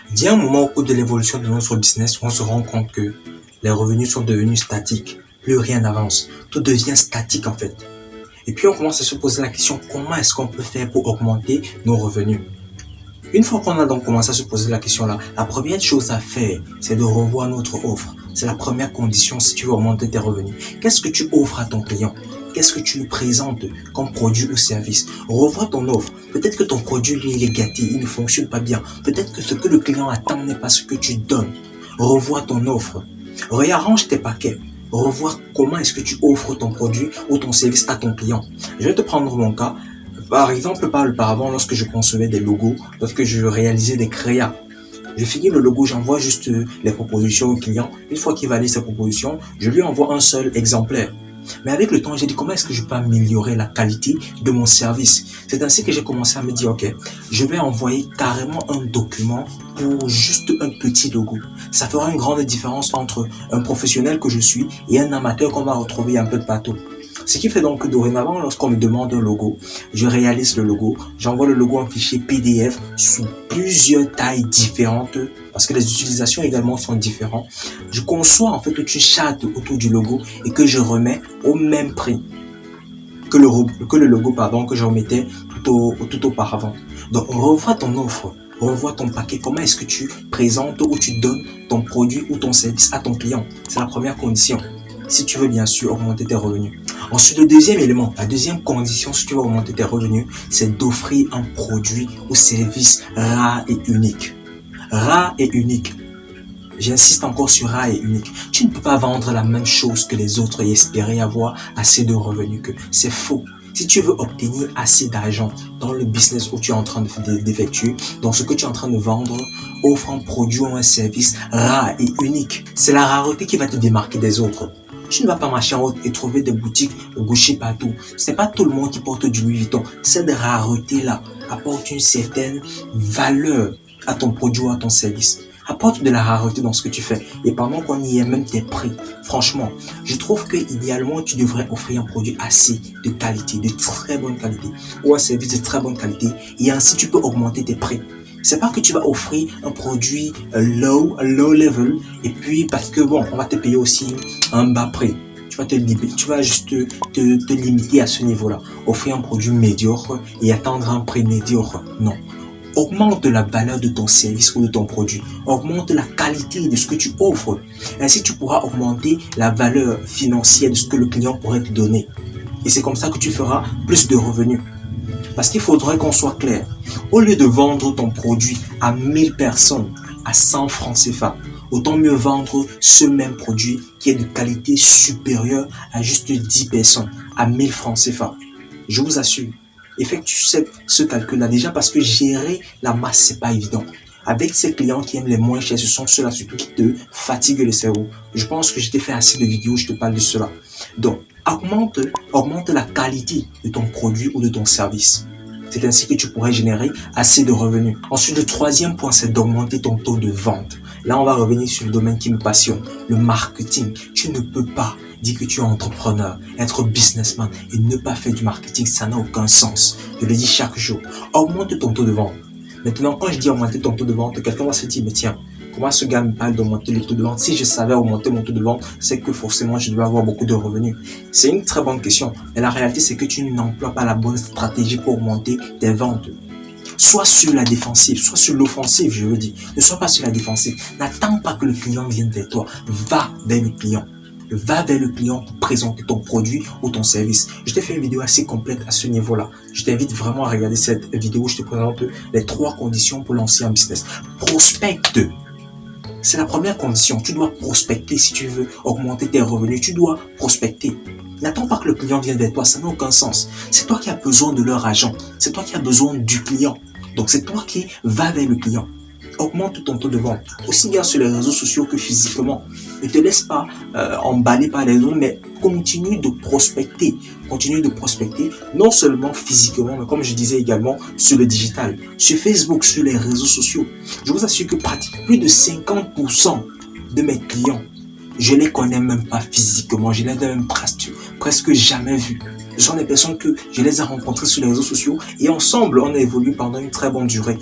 Il y a un moment au cours de l'évolution de notre business où on se rend compte que les revenus sont devenus statiques. Plus rien n'avance. Tout devient statique en fait. Et puis on commence à se poser la question, comment est-ce qu'on peut faire pour augmenter nos revenus? Une fois qu'on a donc commencé à se poser la question là, la première chose à faire, c'est de revoir notre offre. C'est la première condition si tu veux augmenter tes revenus. Qu'est-ce que tu offres à ton client? Qu'est-ce que tu lui présentes comme produit ou service? Revois ton offre. Peut-être que ton produit, lui, il est gâté, il ne fonctionne pas bien. Peut-être que ce que le client attend n'est pas ce que tu donnes. Revois ton offre. Réarrange tes paquets. Revois comment est-ce que tu offres ton produit ou ton service à ton client. Je vais te prendre mon cas. Par exemple, par le paravent, lorsque je concevais des logos, lorsque je réalisais des créas, je finis le logo, j'envoie juste les propositions au client. Une fois qu'il valide ses propositions, je lui envoie un seul exemplaire. Mais avec le temps, j'ai dit comment est-ce que je peux améliorer la qualité de mon service. C'est ainsi que j'ai commencé à me dire, ok, je vais envoyer carrément un document pour juste un petit logo. Ça fera une grande différence entre un professionnel que je suis et un amateur qu'on va retrouver un peu de partout. Ce qui fait donc que dorénavant, lorsqu'on me demande un logo, je réalise le logo, j'envoie le logo en fichier PDF sous plusieurs tailles différentes parce que les utilisations également sont différentes. Je conçois en fait toute une charte autour du logo et que je remets au même prix que le logo que je remettais tout auparavant. Donc revois ton offre, revois ton paquet, comment est-ce que tu présentes ou tu donnes ton produit ou ton service à ton client. C'est la première condition. Si tu veux bien sûr augmenter tes revenus. Ensuite, le deuxième élément, la deuxième condition si tu veux augmenter tes revenus, c'est d'offrir un produit ou service rare et unique. Rare et unique. J'insiste encore sur rare et unique. Tu ne peux pas vendre la même chose que les autres et espérer avoir assez de revenus que c'est faux. Si tu veux obtenir assez d'argent dans le business où tu es en train d'effectuer, dans ce que tu es en train de vendre, offre un produit ou un service rare et unique. C'est la rareté qui va te démarquer des autres. Tu ne vas pas marcher en route et trouver des boutiques gauchées partout. C'est pas tout le monde qui porte du Louis Vuitton. Cette rareté-là apporte une certaine valeur à ton produit ou à ton service. Apporte de la rareté dans ce que tu fais. Et pendant qu'on y est, même tes prix. Franchement, je trouve que idéalement, tu devrais offrir un produit assez de qualité, de très bonne qualité, ou un service de très bonne qualité. Et ainsi, tu peux augmenter tes prix. C'est pas que tu vas offrir un produit low level et puis parce que bon, on va te payer aussi un bas prix. Tu vas juste te limiter à ce niveau-là. Offrir un produit médiocre et attendre un prix médiocre. Non. Augmente la valeur de ton service ou de ton produit. Augmente la qualité de ce que tu offres. Ainsi, tu pourras augmenter la valeur financière de ce que le client pourrait te donner. Et c'est comme ça que tu feras plus de revenus. Parce qu'il faudrait qu'on soit clair. Au lieu de vendre ton produit à 1000 personnes à 100 francs CFA, autant mieux vendre ce même produit qui est de qualité supérieure à juste 10 personnes à 1000 francs CFA. Je vous assure, effectue ce calcul-là déjà parce que gérer la masse, c'est pas évident. Avec ces clients qui aiment les moins chers, ce sont ceux-là surtout qui te fatiguent le cerveau. Je pense que je t'ai fait assez de vidéos, je te parle de cela. Donc, augmente la qualité de ton produit ou de ton service. C'est ainsi que tu pourrais générer assez de revenus. Ensuite, le troisième point, c'est d'augmenter ton taux de vente. Là, on va revenir sur le domaine qui me passionne, le marketing. Tu ne peux pas dire que tu es entrepreneur, être businessman et ne pas faire du marketing, ça n'a aucun sens. Je le dis chaque jour. Augmente ton taux de vente. Maintenant, quand je dis augmenter ton taux de vente, quelqu'un va se dire, mais tiens, comment ce gars me parle d'augmenter le taux de vente? Si je savais augmenter mon taux de vente, c'est que forcément, je devais avoir beaucoup de revenus. C'est une très bonne question. Mais la réalité, c'est que tu n'emploies pas la bonne stratégie pour augmenter tes ventes. Sois sur la défensive, sois sur l'offensive, je veux dire. Ne sois pas sur la défensive. N'attends pas que le client vienne vers toi. Va vers le client. Va vers le client pour présenter ton produit ou ton service. Je t'ai fait une vidéo assez complète à ce niveau-là. Je t'invite vraiment à regarder cette vidéo où je te présente les 3 conditions pour lancer un business. Prospecte. C'est la première condition. Tu dois prospecter si tu veux augmenter tes revenus. Tu dois prospecter. N'attends pas que le client vienne vers toi. Ça n'a aucun sens. C'est toi qui as besoin de leur agent. C'est toi qui as besoin du client. Donc, c'est toi qui vas vers le client. Augmente ton taux de vente, aussi bien sur les réseaux sociaux que physiquement. Ne te laisse pas emballer par les autres, mais continue de prospecter. Continue de prospecter, non seulement physiquement, mais comme je disais également sur le digital, sur Facebook, sur les réseaux sociaux. Je vous assure que pratiquement plus de 50% de mes clients, je les connais même pas physiquement, je les ai même presque jamais vus. Ce sont des personnes que je les ai rencontrées sur les réseaux sociaux et ensemble, on a évolué pendant une très bonne durée.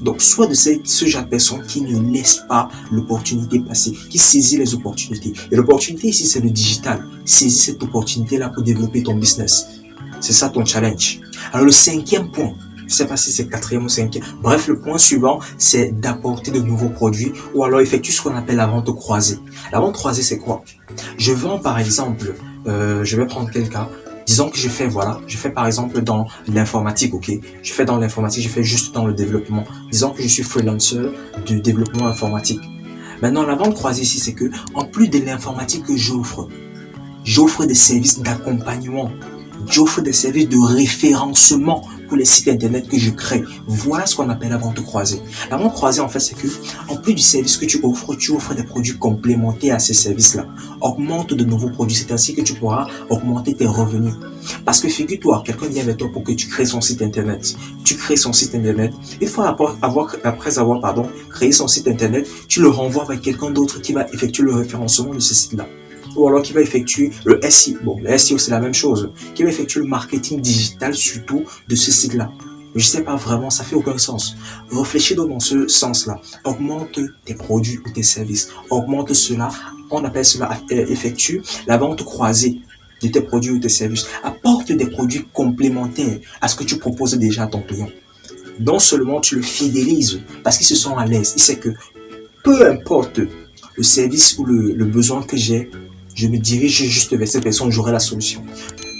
Donc, soit de ce genre de personne qui ne laisse pas l'opportunité passer, qui saisit les opportunités. Et l'opportunité ici, c'est le digital. Saisis cette opportunité-là pour développer ton business. C'est ça ton challenge. Alors, le cinquième point, je ne sais pas si c'est quatrième ou cinquième. Bref, le point suivant, c'est d'apporter de nouveaux produits ou alors effectuer ce qu'on appelle la vente croisée. La vente croisée, c'est quoi? Je vends par exemple, je vais prendre quel cas? Disons que je fais par exemple dans l'informatique, ok? Je fais dans l'informatique, je fais juste dans le développement. Disons que je suis freelancer du développement informatique. Maintenant, la vente croisée ici, c'est que en plus de l'informatique que j'offre des services d'accompagnement. J'offre des services de référencement pour les sites internet que je crée. Voilà ce qu'on appelle la vente croisée. La vente croisée, en fait, c'est que, en plus du service que tu offres des produits complémentaires à ces services-là. Augmente de nouveaux produits. C'est ainsi que tu pourras augmenter tes revenus. Parce que figure-toi, quelqu'un vient vers toi pour que tu crées son site internet. Tu crées son site internet. Une fois après avoir créé son site internet, tu le renvoies avec quelqu'un d'autre qui va effectuer le référencement de ce site-là. Ou alors qui va effectuer le SEO. Bon, le SEO, c'est la même chose. Qui va effectuer le marketing digital surtout de ce site-là. Je sais pas vraiment, ça fait aucun sens. Réfléchis donc dans ce sens-là. Augmente tes produits ou tes services. Augmente cela. On appelle cela effectue la vente croisée de tes produits ou tes services. Apporte des produits complémentaires à ce que tu proposes déjà à ton client. Non seulement tu le fidélises parce qu'ils se sont à l'aise. Il sait que peu importe le service ou le besoin que j'ai, je me dirige juste vers cette personne, j'aurai la solution.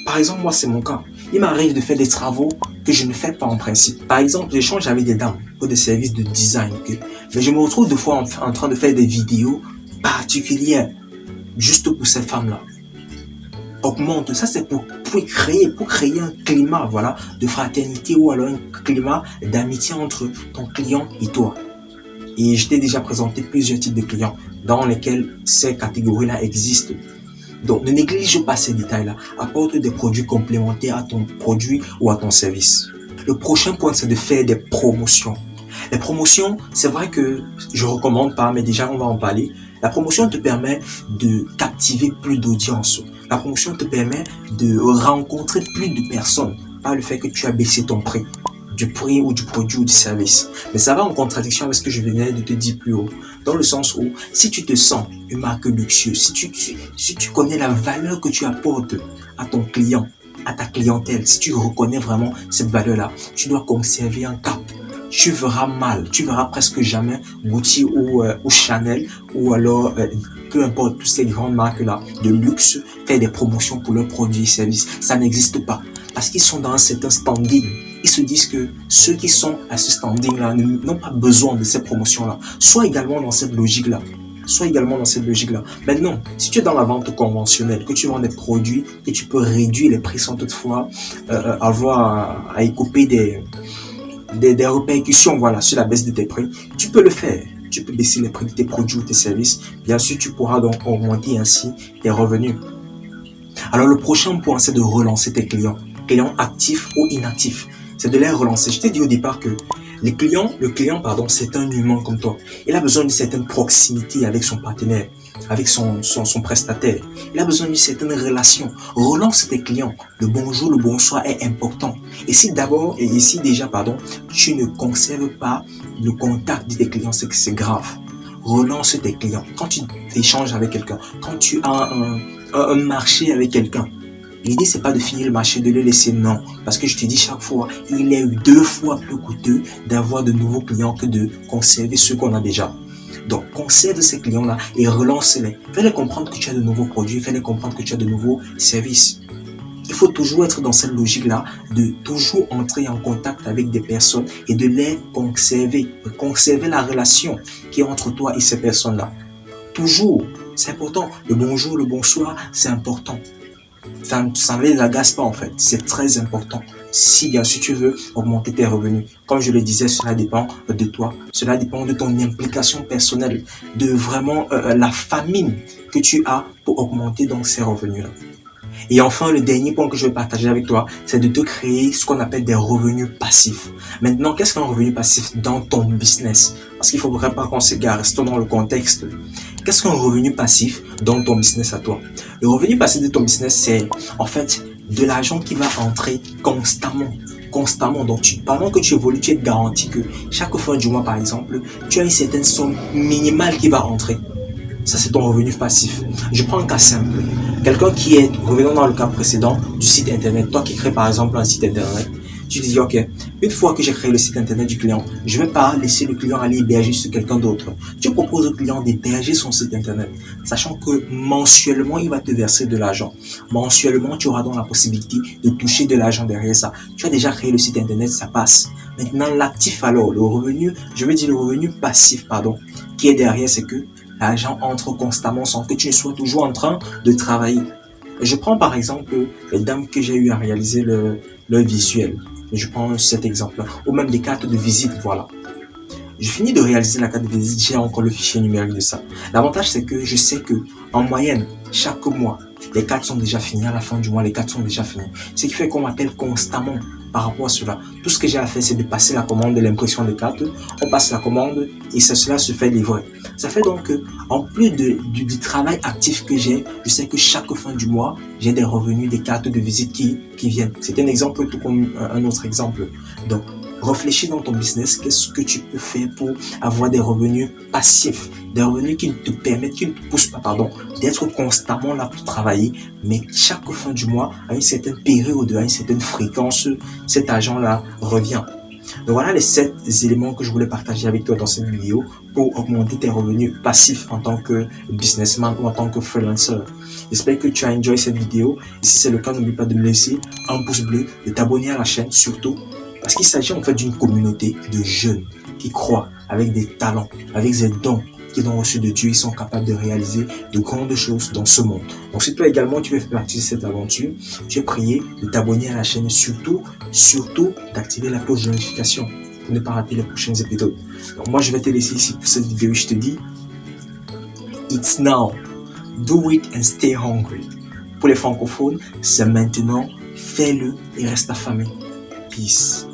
Par exemple, moi, c'est mon cas. Il m'arrive de faire des travaux que je ne fais pas en principe. Par exemple, j'échange avec des dames pour des services de design. Okay? Mais je me retrouve des fois en train de faire des vidéos particulières juste pour ces femmes-là. Augmente, ça c'est pour créer un climat voilà, de fraternité ou alors un climat d'amitié entre ton client et toi. Et je t'ai déjà présenté plusieurs types de clients dans lesquels ces catégories-là existent. Donc, ne néglige pas ces détails-là. Apporte des produits complémentaires à ton produit ou à ton service. Le prochain point, c'est de faire des promotions. Les promotions, c'est vrai que je ne recommande pas, mais déjà, on va en parler. La promotion te permet de captiver plus d'audience. La promotion te permet de rencontrer plus de personnes par le fait que tu as baissé ton prix. Du prix ou du produit ou du service. Mais ça va en contradiction avec ce que je venais de te dire plus haut. Dans le sens où, si tu te sens une marque luxueuse, si tu connais la valeur que tu apportes à ton client, à ta clientèle, si tu reconnais vraiment cette valeur-là, tu dois conserver un cap. Tu verras presque jamais Gucci ou Chanel ou alors peu importe toutes ces grandes marques-là de luxe faire des promotions pour leurs produits et services. Ça n'existe pas parce qu'ils sont dans un certain standing. Ils se disent que ceux qui sont à ce standing-là n'ont pas besoin de ces promotions-là. Sois également dans cette logique-là. Maintenant, si tu es dans la vente conventionnelle, que tu vends des produits, que tu peux réduire les prix sans toutefois avoir à écoper des répercussions voilà, sur la baisse de tes prix, tu peux le faire. Tu peux baisser les prix de tes produits ou tes services. Bien sûr, tu pourras donc augmenter ainsi tes revenus. Alors, le prochain point, c'est de relancer tes clients actifs ou inactifs. C'est de les relancer. Je t'ai dit au départ que le client, c'est un humain comme toi. Il a besoin d'une certaine proximité avec son partenaire, avec son prestataire. Il a besoin d'une certaine relation. Relance tes clients. Le bonjour, le bonsoir est important. Et si déjà, tu ne conserves pas le contact de tes clients, c'est que c'est grave. Relance tes clients. Quand tu échanges avec quelqu'un, quand tu as un marché avec quelqu'un, l'idée, c'est pas de finir le marché, de le laisser, non. Parce que je te dis chaque fois, il est 2 fois plus coûteux d'avoir de nouveaux clients que de conserver ceux qu'on a déjà. Donc, conserve ces clients-là et relance-les. Fais-les comprendre que tu as de nouveaux produits, fais-les comprendre que tu as de nouveaux services. Il faut toujours être dans cette logique-là, de toujours entrer en contact avec des personnes et de les conserver. Conserver la relation qui est entre toi et ces personnes-là. Toujours, c'est important. Le bonjour, le bonsoir, c'est important. Ça ne les agace pas en fait, c'est très important. Si bien sûr tu veux augmenter tes revenus, comme je le disais, cela dépend de toi, cela dépend de ton implication personnelle, de vraiment la famine que tu as pour augmenter donc ces revenus-là. Et enfin, le dernier point que je vais partager avec toi, c'est de te créer ce qu'on appelle des revenus passifs. Maintenant, qu'est-ce qu'un revenu passif dans ton business? Parce qu'il ne faudrait pas qu'on s'égare, restons dans le contexte. Qu'est-ce qu'un revenu passif dans ton business à toi? Le revenu passif de ton business, c'est en fait de l'argent qui va entrer constamment constamment. Donc, pendant que tu évolues, tu es garanti que chaque fin du mois, par exemple, tu as une certaine somme minimale qui va rentrer. Ça, c'est ton revenu passif. Je prends un cas simple. Quelqu'un qui est, revenons dans le cas précédent, du site internet. Toi qui crées par exemple un site internet, tu te dis, ok, une fois que j'ai créé le site internet du client, je ne vais pas laisser le client aller héberger sur quelqu'un d'autre. Tu proposes au client d'héberger son site internet, sachant que mensuellement, il va te verser de l'argent. Mensuellement, tu auras donc la possibilité de toucher de l'argent derrière ça. Tu as déjà créé le site internet, ça passe. Maintenant, l'actif alors, le revenu, je veux dire le revenu passif, pardon, qui est derrière, c'est que l'argent entre constamment sans que tu ne sois toujours en train de travailler. Je prends par exemple les dames que j'ai eu à réaliser leur visuel. Je prends cet exemple-là. Ou même des cartes de visite, voilà. Je finis de réaliser la carte de visite, j'ai encore le fichier numérique de ça. L'avantage, c'est que je sais que en moyenne, chaque mois, les cartes sont déjà finies. À la fin du mois, les cartes sont déjà finies. Ce qui fait qu'on m'appelle constamment par rapport à cela. Tout ce que j'ai à faire, c'est de passer la commande de l'impression des cartes. On passe la commande et cela se fait livrer. Ça fait donc que, en plus du travail actif que j'ai, je sais que chaque fin du mois, j'ai des revenus, des cartes de visite qui viennent. C'est un exemple tout comme un autre exemple. Donc, réfléchis dans ton business, qu'est-ce que tu peux faire pour avoir des revenus passifs, des revenus qui te permettent, qui ne te poussent pas, d'être constamment là pour travailler, mais chaque fin du mois, à une certaine période, à une certaine fréquence, cet argent-là revient. Donc voilà les 7 éléments que je voulais partager avec toi dans cette vidéo pour augmenter tes revenus passifs en tant que businessman ou en tant que freelancer. J'espère que tu as enjoyé cette vidéo. Et si c'est le cas, n'oublie pas de me laisser un pouce bleu, de t'abonner à la chaîne surtout. Parce qu'il s'agit en fait d'une communauté de jeunes qui croient avec des talents, avec des dons qu'ils ont reçus de Dieu. Ils sont capables de réaliser de grandes choses dans ce monde. Donc si toi également tu veux faire partie de cette aventure, tu es prié de t'abonner à la chaîne et surtout d'activer la cloche de notification pour ne pas rater les prochains épisodes. Donc moi je vais te laisser ici pour cette vidéo. Je te dis, it's now. Do it and stay hungry. Pour les francophones, c'est maintenant. Fais-le et reste affamé. Peace.